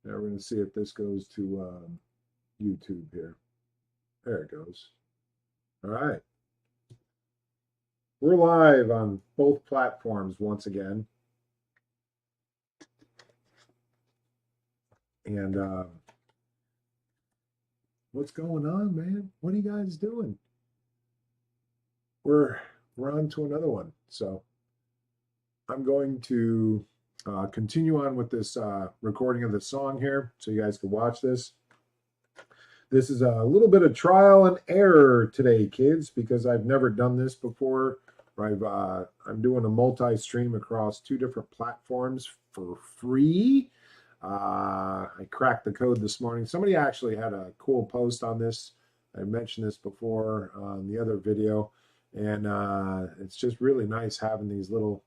Now we're going to see if this goes to YouTube here. There it goes. All right. We're live on both platforms once again. And what's going on, man? What are you guys doing? We're on to another one. So I'm going to continue on with this recording of the song here so you guys can watch this. This is a little bit of trial and error today, kids, because I've never done this before. I'm doing a multi-stream across 2 different platforms for free. I cracked the code this morning. Somebody actually had a cool post on this. I mentioned this before on the other video, and it's just really nice having these little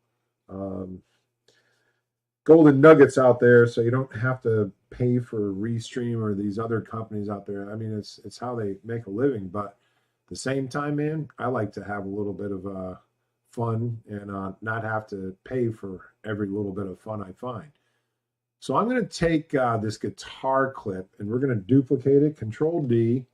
golden nuggets out there, so you don't have to pay for Restream or these other companies out there. I mean, it's how they make a living, but at the same time, man, I like to have a little bit of fun and not have to pay for every little bit of fun I find. So I'm going to take this guitar clip and we're going to duplicate it, Control D,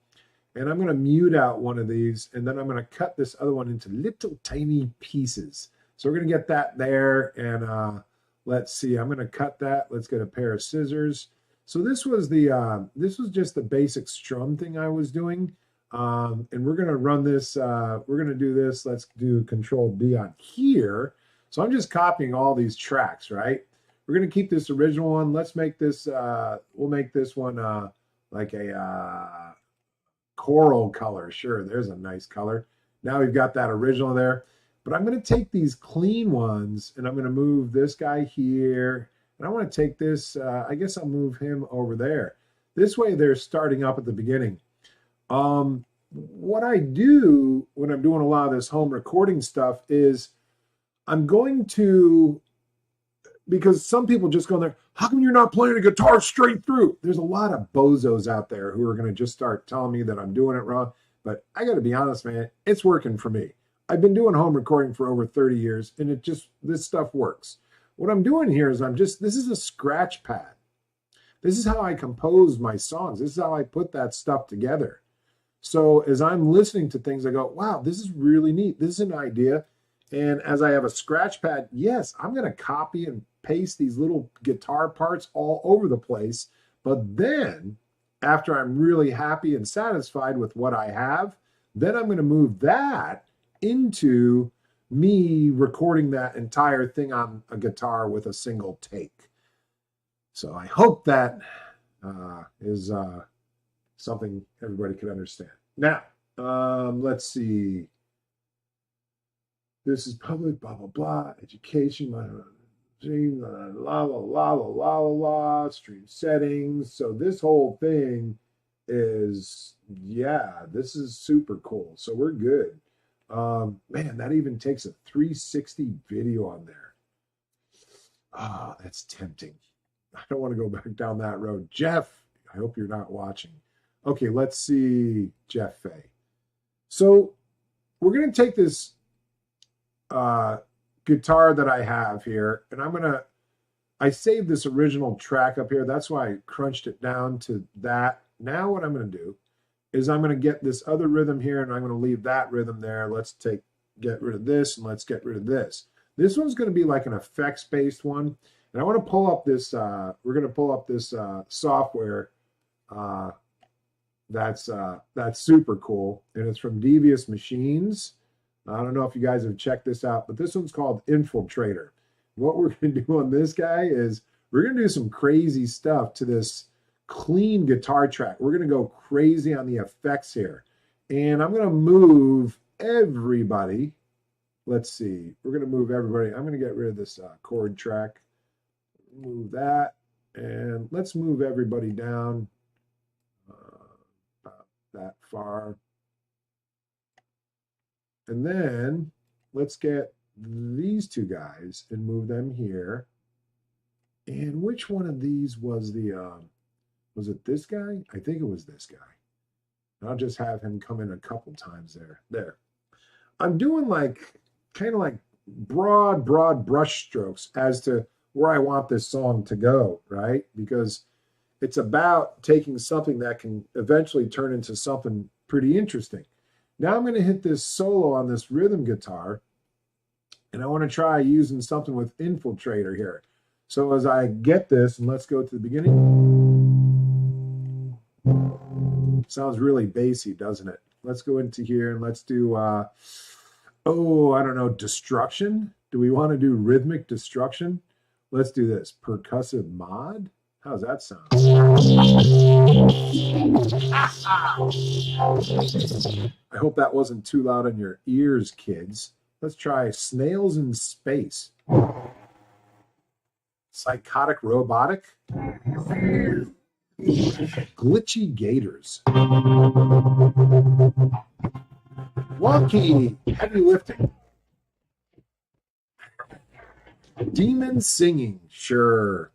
and I'm going to mute out one of these, and then I'm going to cut this other one into little tiny pieces. So we're going to get that there, and let's see. I'm going to cut that. Let's get a pair of scissors. So this was just the basic strum thing I was doing, and we're going to run this. We're going to do this. Let's do Control B on here. So I'm just copying all these tracks, right? We're going to keep this original one. Let's make this, we'll make this one like a coral color. Sure, there's a nice color. Now we've got that original there. But I'm going to take these clean ones, and I'm going to move this guy here. And I want to take this, I guess I'll move him over there. This way they're starting up at the beginning. What I do when I'm doing a lot of this home recording stuff is I'm going to, because some people just go there, how come you're not playing a guitar straight through? There's a lot of bozos out there who are going to just start telling me that I'm doing it wrong. But I got to be honest, man, it's working for me. I've been doing home recording for over 30 years, and this stuff works. What I'm doing here is this is a scratch pad. This is how I compose my songs. This is how I put that stuff together. So as I'm listening to things, I go, wow, this is really neat. This is an idea. And as I have a scratch pad, yes, I'm going to copy and paste these little guitar parts all over the place. But then after I'm really happy and satisfied with what I have, then I'm going to move that into me recording that entire thing on a guitar with a single take. So I hope that is something everybody can understand. Now, let's see. This is public, blah, blah, blah, education, stream, la, la, la, la, la, la, la, stream settings. So this whole thing is, yeah, this is super cool. So we're good. Man, that even takes a 360 video on there. Ah, that's tempting. I don't want to go back down that road. Jeff, I hope you're not watching. Okay, let's see Jeff Fay. So we're going to take this guitar that I have here, and I saved this original track up here. That's why I crunched it down to that. Now what I'm going to do is I'm going to get this other rhythm here, and I'm going to leave that rhythm there. Let's get rid of this, and let's get rid of this. This one's going to be like an effects-based one, and I want to pull up this, we're going to pull up this software that's super cool, and it's from Devious Machines. I don't know if you guys have checked this out, but this one's called Infiltrator. What we're going to do on this guy is we're going to do some crazy stuff to this clean guitar track. We're going to go crazy on the effects here. And I'm going to move everybody. Let's see. We're going to move everybody. I'm going to get rid of this chord track. Move that. And let's move everybody down about that far. And then let's get these 2 guys and move them here. And which one of these was was it this guy? I think it was this guy. I'll just have him come in a couple times there. There. I'm doing kind of like broad brush strokes as to where I want this song to go, right? Because It's about taking something that can eventually turn into something pretty interesting. Now I'm going to hit this solo on this rhythm guitar, and I want to try using something with Infiltrator here. So as I get this, and let's go to the beginning. Sounds really bassy, doesn't it? Let's go into here and let's do, I don't know, destruction. Do we want to do rhythmic destruction? Let's do this. Percussive mod. How's that sound? I hope that wasn't too loud in your ears, kids. Let's try Snails in Space. Psychotic Robotic. Glitchy Gators. Wonky Heavy Lifting. Demon Singing. Sure.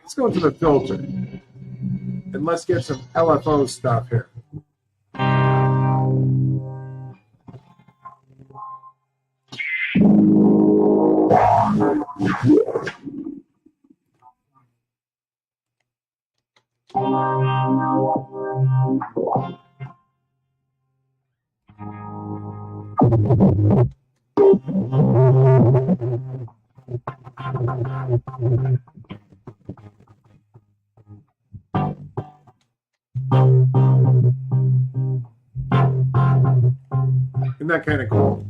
Let's go to the filter. And let's get some LFO stuff here. Isn't that kind of cool?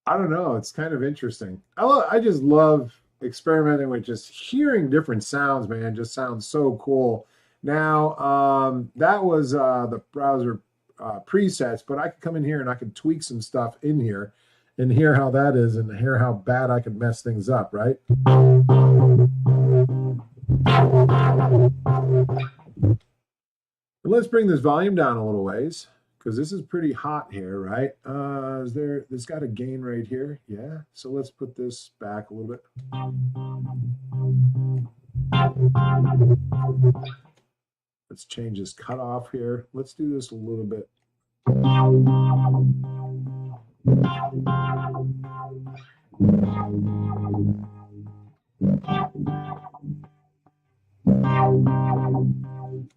I don't know. It's kind of interesting. I just love experimenting with just hearing different sounds, man. Just sounds so cool. Now, that was the browser presets, but I could come in here and I could tweak some stuff in here and hear how that is and hear how bad I could mess things up, right? But let's bring this volume down a little ways, because this is pretty hot here, right? There's got a gain right here. Yeah. So let's put this back a little bit. Let's change this cutoff here. Let's do this a little bit.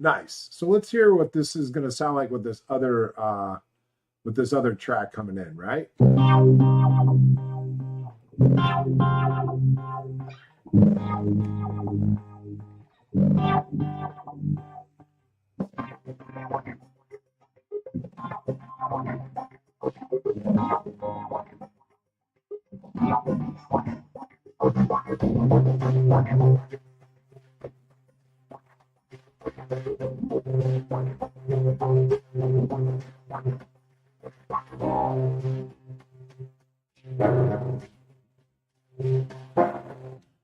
Nice. So let's hear what this is going to sound like with this other track coming in, right?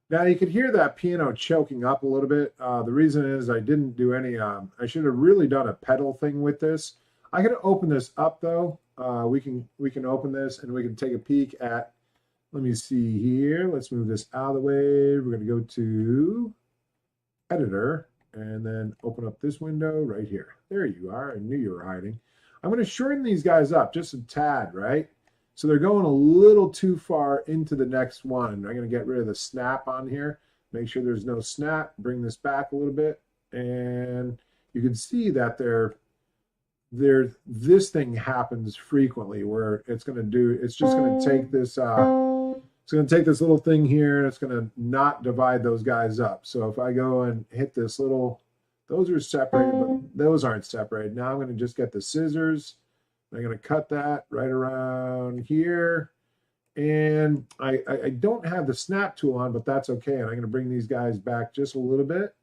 Now you could hear that piano choking up a little bit. The reason is I didn't do any, I should have really done a pedal thing with this. I could open this up though. We can open this and we can take a peek at, let me see here. Let's move this out of the way. We're going to go to editor and then open up this window right here. There you are. I knew you were hiding. I'm going to shorten these guys up just a tad, right? So they're going a little too far into the next one. I'm going to get rid of the snap on here. Make sure there's no snap. Bring this back a little bit. And you can see that this thing happens frequently where it's just going to take this, it's going to take this little thing here and it's going to not divide those guys up. So if I go and hit this little, those are separated, but those aren't separated. Now I'm going to just get the scissors. I'm going to cut that right around here. And I don't have the snap tool on, but that's okay. And I'm going to bring these guys back just a little bit.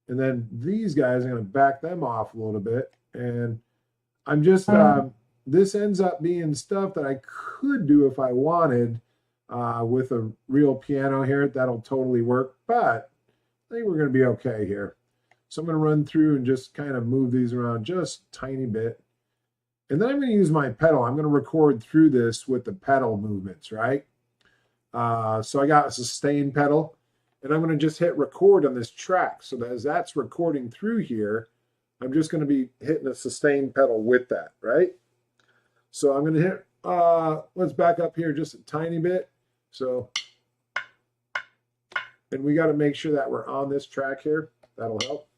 And then these guys, I'm going to back them off a little bit. And I'm just, this ends up being stuff that I could do if I wanted with a real piano here. That'll totally work. But I think we're going to be okay here. So I'm going to run through and just kind of move these around just a tiny bit. And then I'm going to use my pedal. I'm going to record through this with the pedal movements, right? So I got a sustain pedal. And I'm going to just hit record on this track. So that as that's recording through here, I'm just going to be hitting a sustain pedal with that, right? So I'm going to hit, let's back up here just a tiny bit. So, and we got to make sure that we're on this track here. That'll help.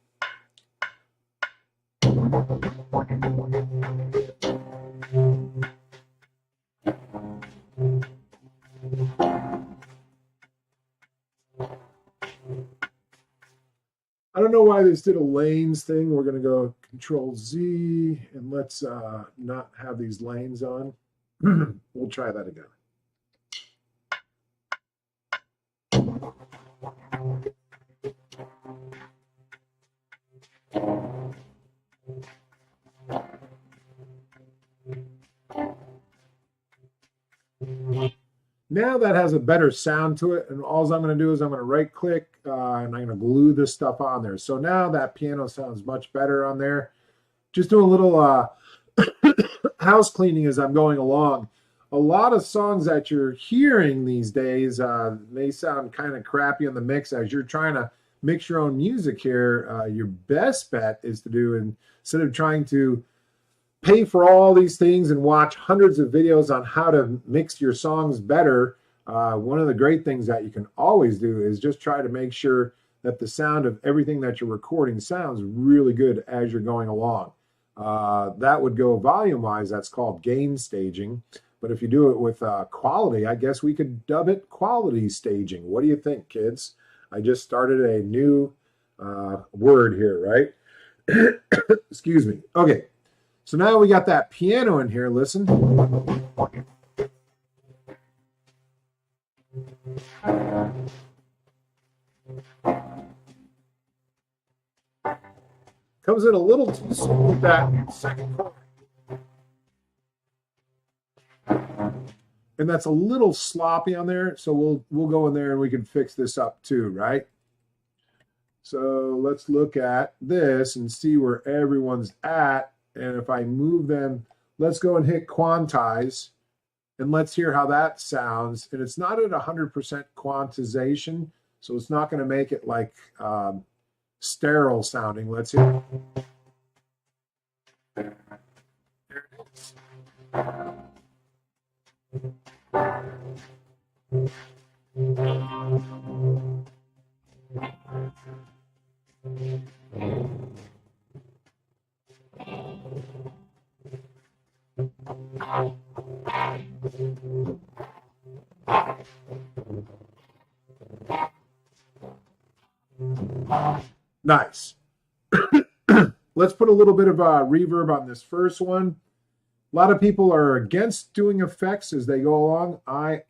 I don't know why this did a lanes thing. We're going to go Control Z and let's not have these lanes on. We'll try that again. Now that has a better sound to it, and all I'm going to do is I'm going to right click and I'm going to glue this stuff on there. So now that piano sounds much better on there. Just doing a little house cleaning as I'm going along. A lot of songs that you're hearing these days may sound kind of crappy in the mix as you're trying to mix your own music here. Your best bet is to do, instead of trying to pay for all these things and watch hundreds of videos on how to mix your songs better, one of the great things that you can always do is just try to make sure that the sound of everything that you're recording sounds really good as you're going along. That would go volume-wise. That's called gain staging. But if you do it with quality, I guess we could dub it quality staging. What do you think, kids? I just started a new word here, right? Excuse me. Okay. So now we got that piano in here. Listen. Comes in a little too slow with that second chord. And that's a little sloppy on there. So we'll go in there and we can fix this up too, right? So let's look at this and see where everyone's at. And if I move them, let's go and hit quantize and let's hear how that sounds. And it's not at 100% quantization, so it's not going to make it like sterile sounding. Let's hear. There it is. Nice. Let's put a little bit of reverb on this first one. A lot of people are against doing effects as they go along. I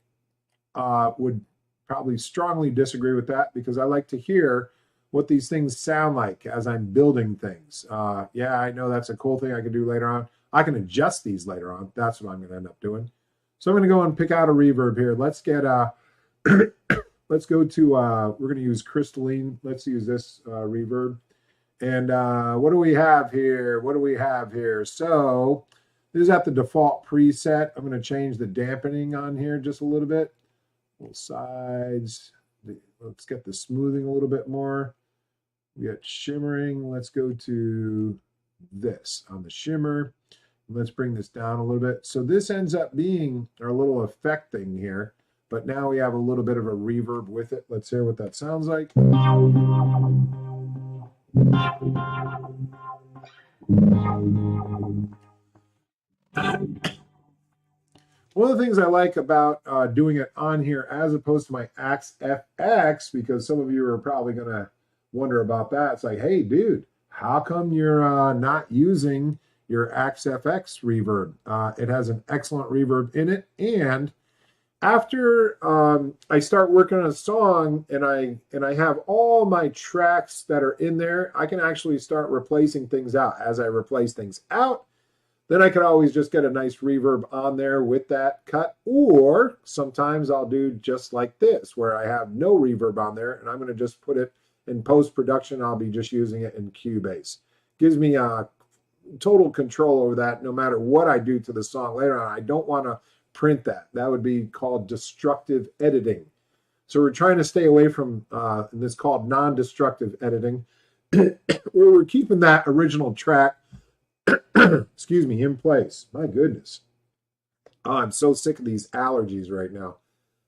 would probably strongly disagree with that because I like to hear what these things sound like as I'm building things. Yeah, I know that's a cool thing I can do later on. I can adjust these later on. That's what I'm going to end up doing. So I'm going to go and pick out a reverb here. Let's get let's go to we're going to use crystalline. Let's use this reverb. And what do we have here? What do we have here? So this is at the default preset. I'm going to change the dampening on here just a little bit. Little sides. Let's get the smoothing a little bit more. We got shimmering. Let's go to this on the shimmer. Let's bring this down a little bit. So this ends up being our little effect thing here, but now we have a little bit of a reverb with it. Let's hear what that sounds like. One of the things I like about doing it on here as opposed to my Axe FX, because some of you are probably going to wonder about that. It's like, hey, dude, how come you're not using your Axe FX reverb? It has an excellent reverb in it. And after I start working on a song and I have all my tracks that are in there, I can actually start replacing things out. As I replace things out, then I could always just get a nice reverb on there with that cut. Or sometimes I'll do just like this, where I have no reverb on there, and I'm going to just put it in post-production. I'll be just using it in Cubase. Gives me total control over that no matter what I do to the song later on. I don't want to print that. That would be called destructive editing. So we're trying to stay away from this called non-destructive editing, where we're keeping that original track, excuse me, in place. My goodness. Oh, I'm so sick of these allergies right now.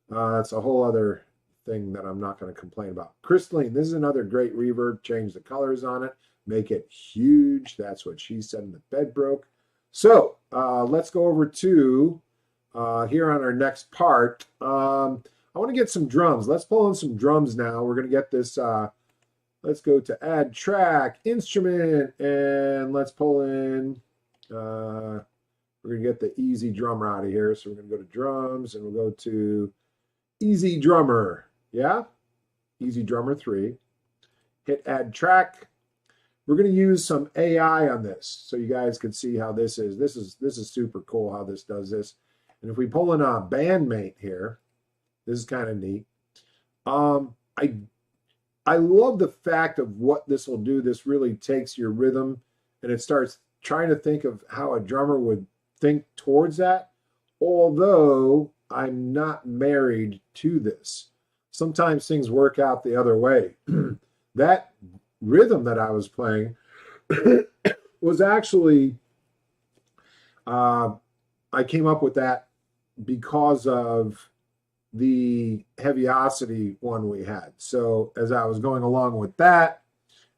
That's a whole other thing that I'm not going to complain about. Crystalline, this is another great reverb. Change the colors on it, make it huge. That's what she said in the bed broke. So let's go over to here on our next part. I want to get some drums. Let's pull in some drums now. We're going to get this. Let's go to add track, instrument, and let's pull in. We're going to get the easy drummer out of here. So we're going to go to drums and we'll go to easy drummer. Yeah, easy drummer 3. Hit add track. We're going to use some AI on this so you guys can see how this is. This is super cool how this does this. And if we pull in a bandmate here, this is kind of neat. I love the fact of what this will do. This really takes your rhythm and it starts trying to think of how a drummer would think towards that. Although I'm not married to this. Sometimes things work out the other way. That rhythm that I was playing was actually, I came up with that because of the Heaviosity one we had. So as I was going along with that,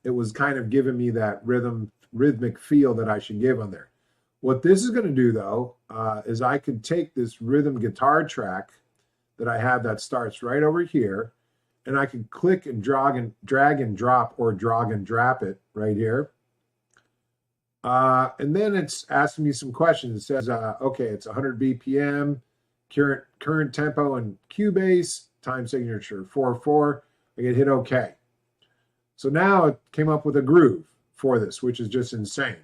it was kind of giving me that rhythmic feel that I should give on there. What this is going to do though, is I could take this rhythm guitar track that I have that starts right over here, and I can click and drag and drop or drag and drop it right here. And then it's asking me some questions. It says, okay, it's 100 BPM, current tempo and Cubase, time signature 4/4. I can hit OK. So now it came up with a groove for this, which is just insane.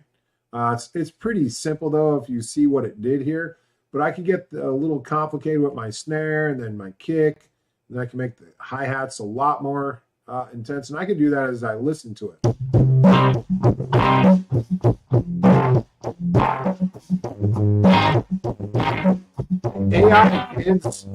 It's pretty simple though if you see what it did here, but I can get a little complicated with my snare and then my kick, and I can make the hi-hats a lot more intense, and I can do that as I listen to it. AI is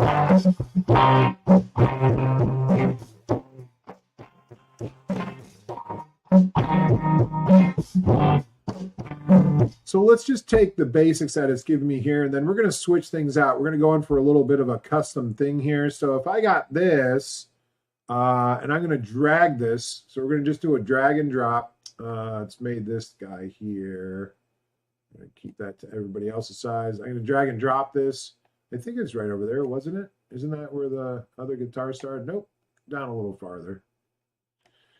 so let's just take the basics that it's giving me here, and then we're going to switch things out. We're going to go in for a little bit of a custom thing here. So if I got this, and I'm going to drag this, so we're going to just do a drag and drop. It's made this guy here. I'm going to keep that to everybody else's size. I'm going to drag and drop this. I think it's right over there, wasn't it? Isn't that where the other guitar started? Nope, down a little farther.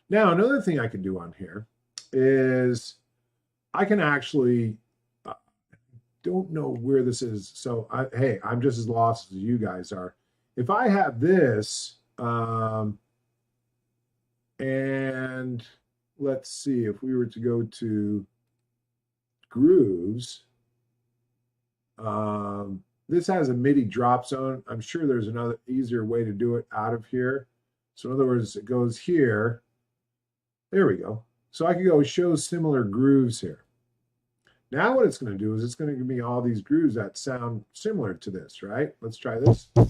Now, another thing I can do on here is I can actually, don't know where this is. So, hey, I'm just as lost as you guys are. If I have this, and let's see, if we were to go to grooves, this has a MIDI drop zone. I'm sure there's another easier way to do it out of here. So in other words, it goes here. There we go. So I could go show similar grooves here. Now what it's going to do is it's going to give me all these grooves that sound similar to this, right? Let's try this. I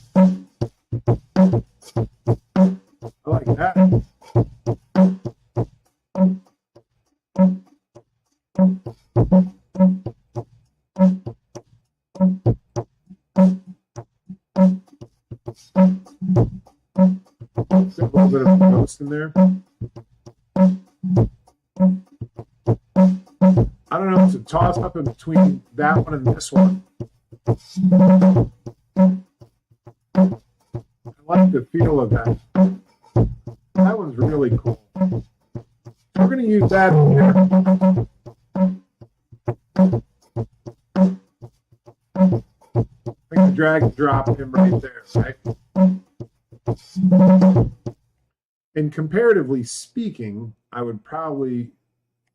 like that. A little bit of ghost in there. I don't know, it's a toss up in between that one and this one. I like the feel of that. That one's really cool. We're going to use that here. I can drag and drop him right there, right? And comparatively speaking, I would probably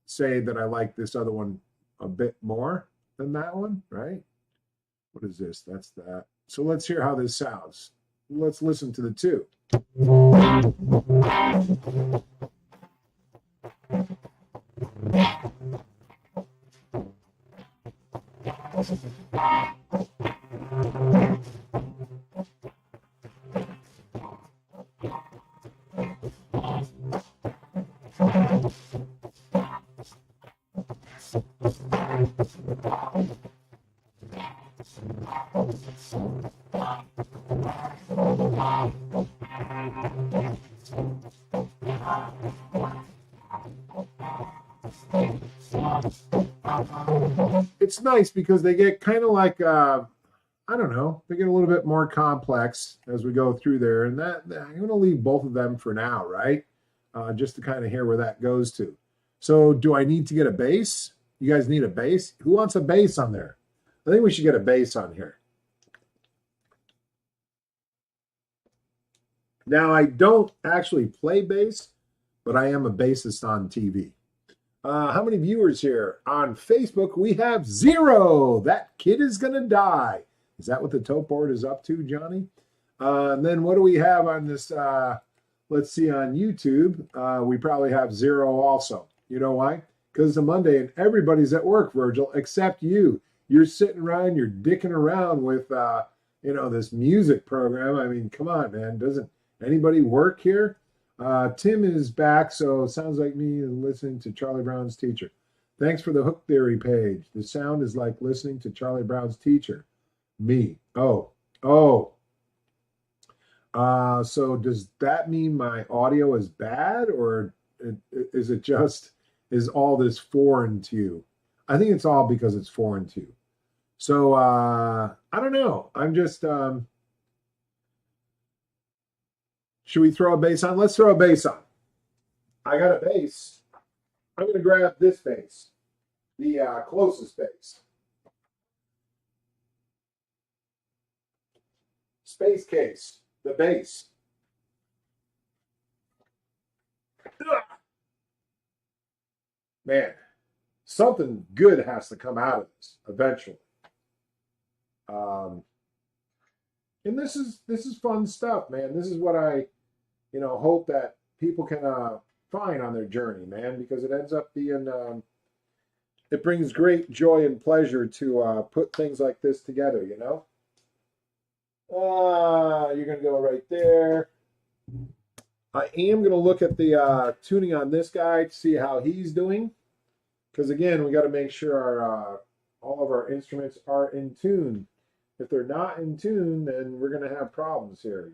say that I like this other one a bit more than that one, right? What is this? That's that. So let's hear how this sounds. Let's listen to the two. It's nice because they get kind of like I don't know, they get a little bit more complex as we go through there, and that I'm going to leave both of them for now, right? Just to kind of hear where that goes to. So, do I need to get a bass? You guys need a bass? Who wants a bass on there? I think we should get a bass on here. Now, I don't actually play bass, but I am a bassist on TV. How many viewers here on Facebook? We have 0. That kid is going to die. Is that what the tote board is up to, Johnny? And then what do we have on this? Let's see, on YouTube, we probably have 0 also. You know why? Because it's a Monday and everybody's at work, Virgil, except you. You're sitting around, you're dicking around with, this music program. I mean, come on, man. Doesn't anybody work here? Tim is back, so it sounds like me listening to Charlie Brown's teacher. Thanks for the Hook Theory page. The sound is like listening to Charlie Brown's teacher. Me. Oh. So does that mean my audio is bad, or is it just, is all this foreign to you? I think it's all because it's foreign to you. So I don't know. I'm just should we throw a bass on? Let's throw a bass on. I got a bass. I'm going to grab this bass, the closest bass. Space Case, the bass. Man, something good has to come out of this eventually. And this is fun stuff, man. This is what I hope that people can find on their journey, man, because it ends up being it brings great joy and pleasure to put things like this together, you're gonna go right there. I am gonna look at the tuning on this guy to see how he's doing, because again, we got to make sure our all of our instruments are in tune. If they're not in tune, then we're gonna have problems here,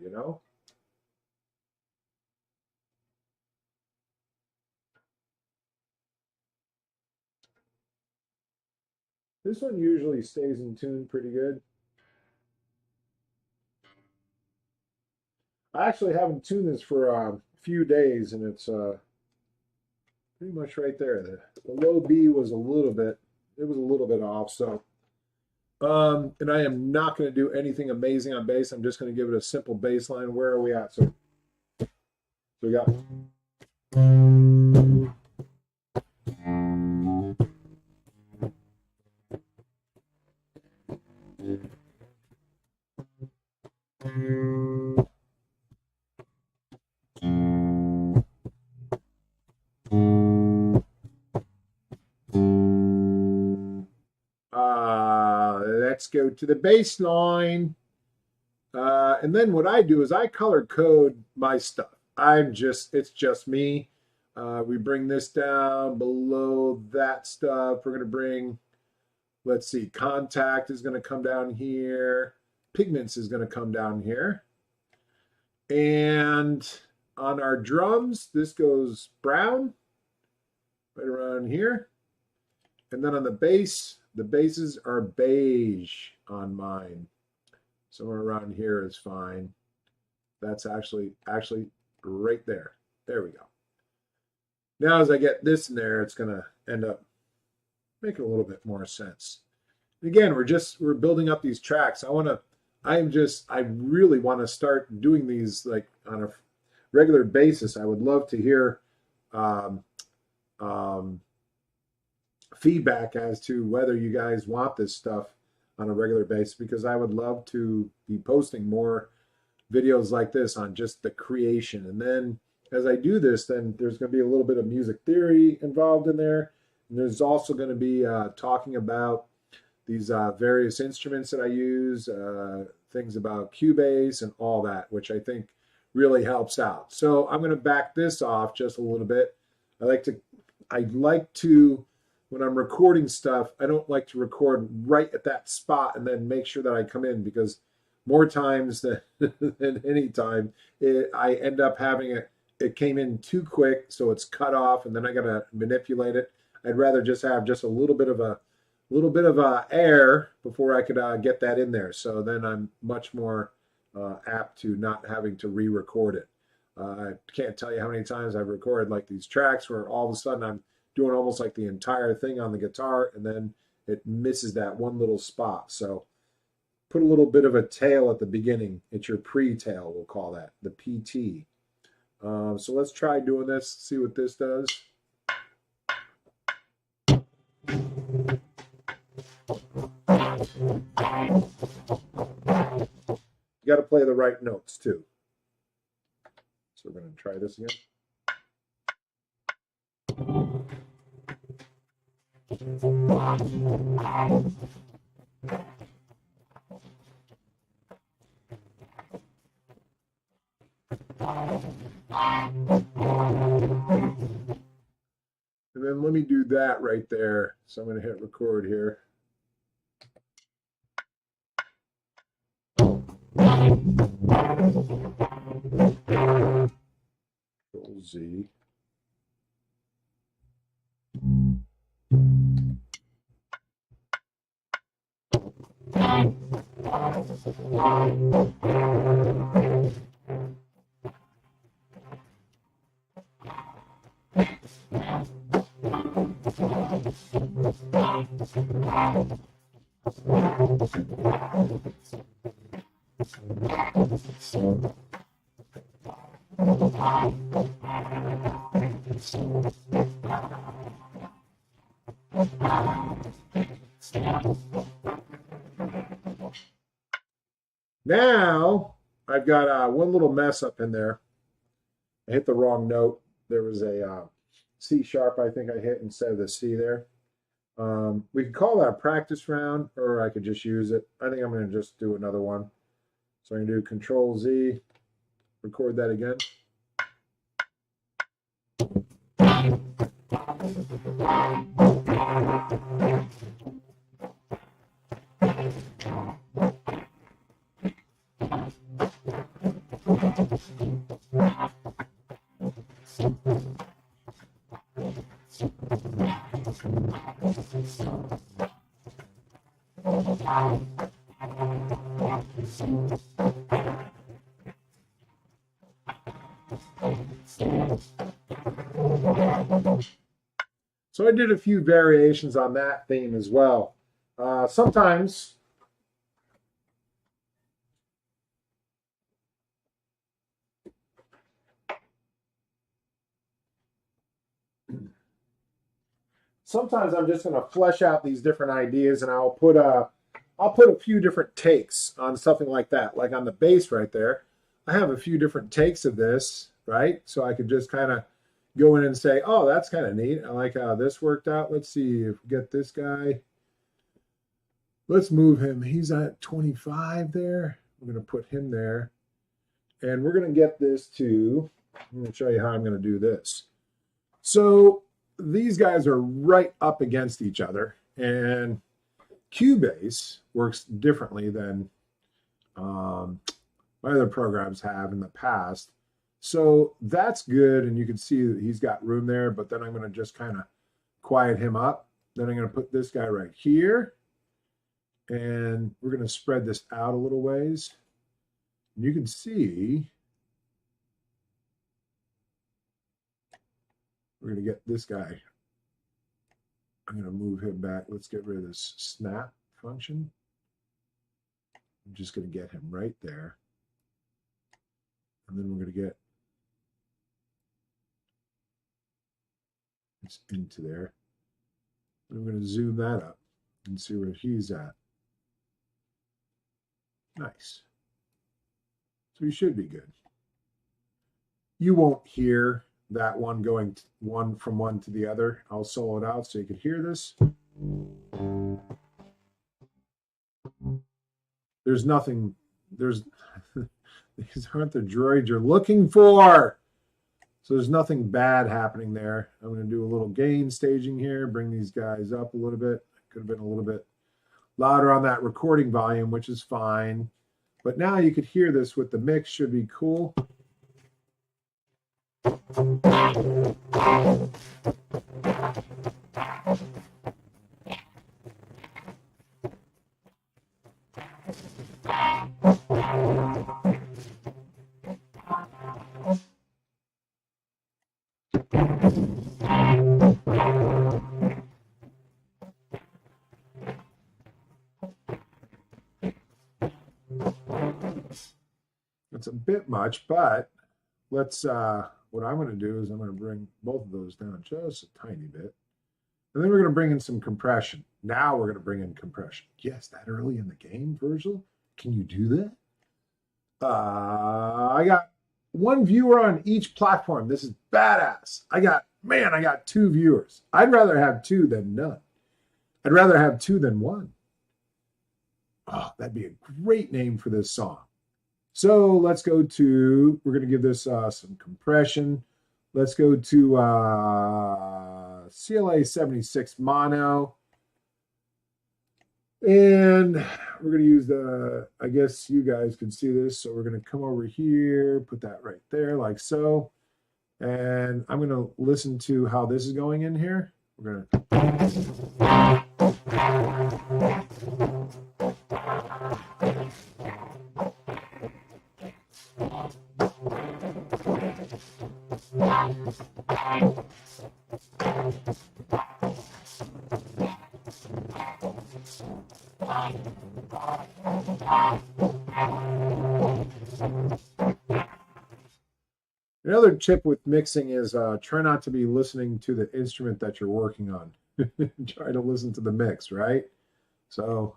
This one usually stays in tune pretty good. I actually haven't tuned this for a few days, and it's pretty much right there. The low B was a little bit off. So, and I am not going to do anything amazing on bass. I'm just going to give it a simple bass line. Where are we at? So we got. Let's go to the bass line. And then what I do is I color code my stuff. It's just me. We bring this down below that stuff. We're going to bring, let's see, contact is going to come down here. Pigments is going to come down here. And on our drums, this goes brown, right around here. And then on the bass, the basses are beige on mine. Somewhere around here is fine. That's actually right there. There we go. Now as I get this in there, it's going to end up making a little bit more sense. Again, we're building up these tracks. I really want to start doing these like on a regular basis. I would love to hear feedback as to whether you guys want this stuff on a regular basis, because I would love to be posting more videos like this on just the creation. And then as I do this, then there's going to be a little bit of music theory involved in there. And there's also going to be talking about these various instruments that I use, things about Cubase and all that, which I think really helps out. So I'm going to back this off just a little bit. I'd like to, when I'm recording stuff, I don't like to record right at that spot and then make sure that I come in, because more times than any time, I end up having it came in too quick, so it's cut off, and then I got to manipulate it. I'd rather just have just a little bit of air before I could get that in there. So then I'm much more apt to not having to re-record it. I can't tell you how many times I've recorded like these tracks where all of a sudden I'm doing almost like the entire thing on the guitar, and then it misses that one little spot. So put a little bit of a tail at the beginning. It's your pre-tail, we'll call that, the PT. So let's try doing this, see what this does. You got to play the right notes too. So we're going to try this again. And then let me do that right there. So I'm going to hit record here. Control Z. Now I've got one little mess up in there. I hit the wrong note. There was a C sharp I think I hit instead of the C there. We could call that a practice round, or I could just use it. I think I'm going to just do another one. So I'm going to do Control Z, record that again. So I did a few variations on that theme as well. Sometimes I'm just going to flesh out these different ideas, and I'll put a few different takes on something like that. Like on the bass right there, I have a few different takes of this, right? So I could just kind of go in and say, oh, that's kind of neat. I like how this worked out. Let's see if we get this guy. Let's move him. He's at 25 there. We're going to put him there. And we're going to get this to, I'm going to show you how I'm going to do this. So these guys are right up against each other, and Cubase works differently than my other programs have in the past. So that's good, and you can see that he's got room there, but then I'm going to just kind of quiet him up. Then I'm going to put this guy right here, and we're going to spread this out a little ways. And you can see we're going to get this guy. I'm going to move him back. Let's get rid of this snap function. I'm just going to get him right there. And then we're going to get this into there. And I'm going to zoom that up and see where he's at. Nice. So he should be good. You won't hear that one going from one to the other. I'll solo it out so you can hear this. There's nothing, these aren't the droids you're looking for. So there's nothing bad happening there. I'm going to do a little gain staging here, bring these guys up a little bit. Could have been a little bit louder on that recording volume, which is fine. But now you could hear this with the mix, should be cool. It's a bit much, but let's, what I'm going to do is I'm going to bring both of those down just a tiny bit. And then we're going to bring in some compression. Now we're going to bring in compression. Yes, that early in the game, Virgil? Can you do that? I got one viewer on each platform. This is badass. I got 2 viewers. I'd rather have 2 than none. I'd rather have 2 than 1. Oh, that'd be a great name for this song. So let's go to, we're going to give this some compression. Let's go to CLA 76 mono. And we're going to use the, I guess you guys can see this. So we're going to come over here, put that right there like so. And I'm going to listen to how this is going in here. We're going to. Another tip with mixing is try not to be listening to the instrument that you're working on. Try to listen to the mix, right? So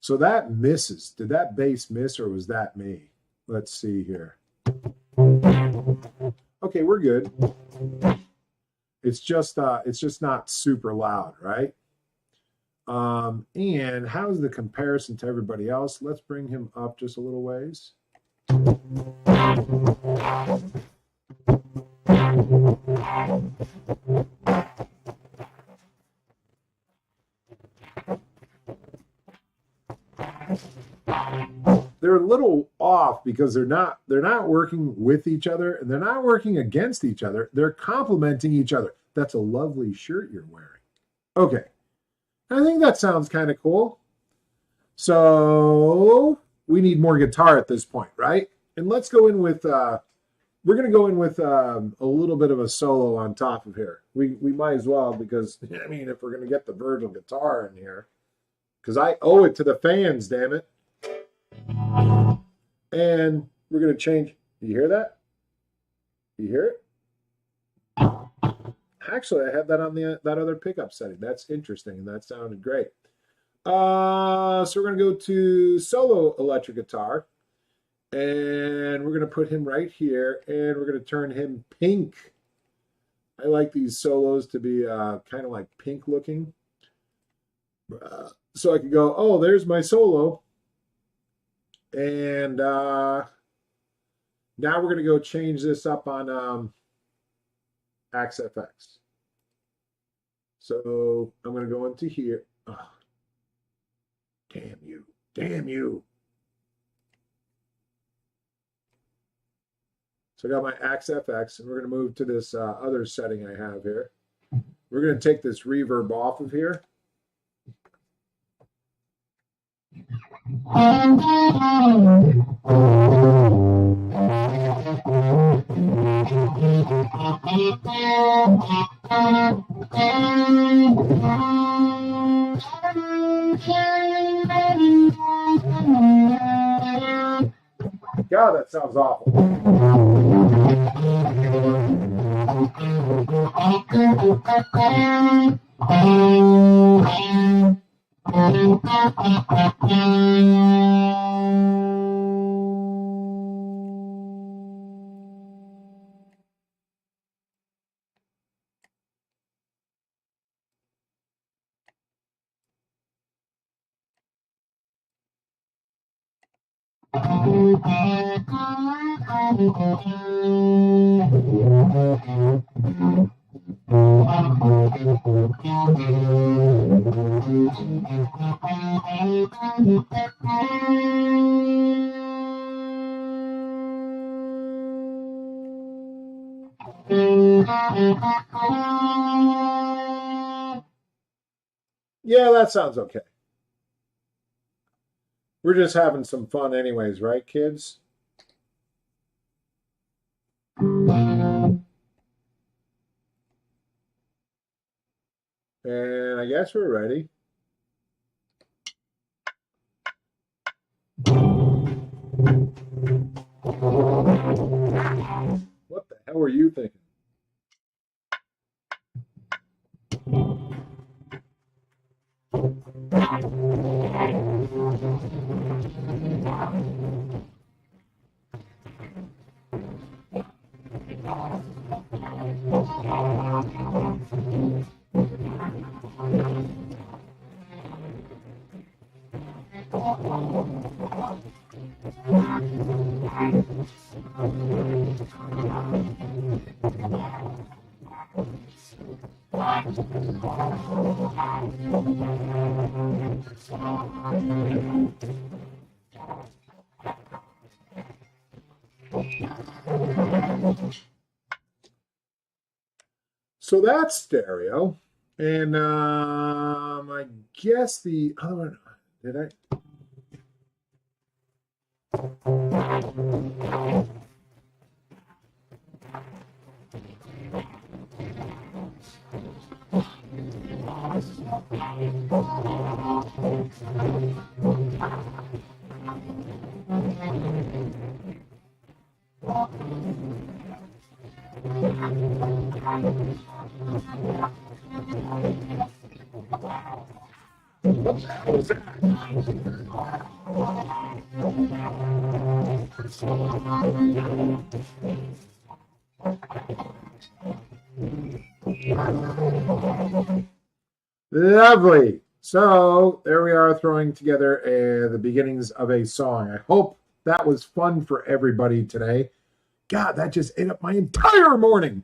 that misses. Did that bass miss or was that me? Let's see here. Okay, we're good. It's just not super loud, right? And how's the comparison to everybody else? Let's bring him up just a little ways. They're a little off because they're not working with each other and they're not working against each other. They're complementing each other. That's a lovely shirt you're wearing. Okay. I think that sounds kind of cool. So we need more guitar at this point, right? And let's go in with, we're going to go in with a little bit of a solo on top of here. We might as well because, I mean, if we're going to get the Virgil guitar in here, because I owe it to the fans, damn it. And we're going to change. You hear that? You hear it? Actually, I had that on that other pickup setting. That's interesting, and that sounded great. So we're going to go to solo electric guitar, and we're going to put him right here, and we're going to turn him pink. I like these solos to be kind of like pink looking. So I can go, oh, there's my solo. And now we're going to go change this up on AxeFX. So I'm going to go into here. Oh, damn you. Damn you. So I got my AxeFX, and we're going to move to this other setting I have here. We're going to take this reverb off of here. God, that sounds awful. Yeah, that sounds okay. We're just having some fun anyways, right, kids? And I guess we're ready. What the hell were you thinking? So that's stereo. And I guess the other one, did I? What the hell was that? Lovely. So there we are throwing together the beginnings of a song. I hope that was fun for everybody today. God, that just ate up my entire morning.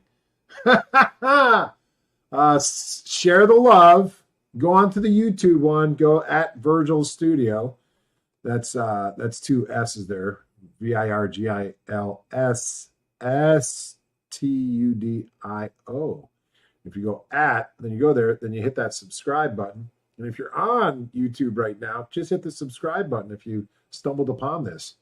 Share the love. Go on to the YouTube one. Go at Virgil Studio. That's two S's there. VIRGILSSTUDIO. If you go at, then you go there, then you hit that subscribe button. And if you're on YouTube right now, just hit the subscribe button if you stumbled upon this.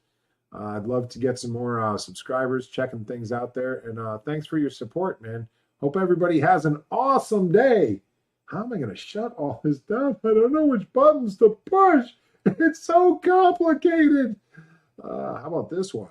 I'd love to get some more subscribers checking things out there. And thanks for your support, man. Hope everybody has an awesome day. How am I going to shut all this down? I don't know which buttons to push. It's so complicated. How about this one?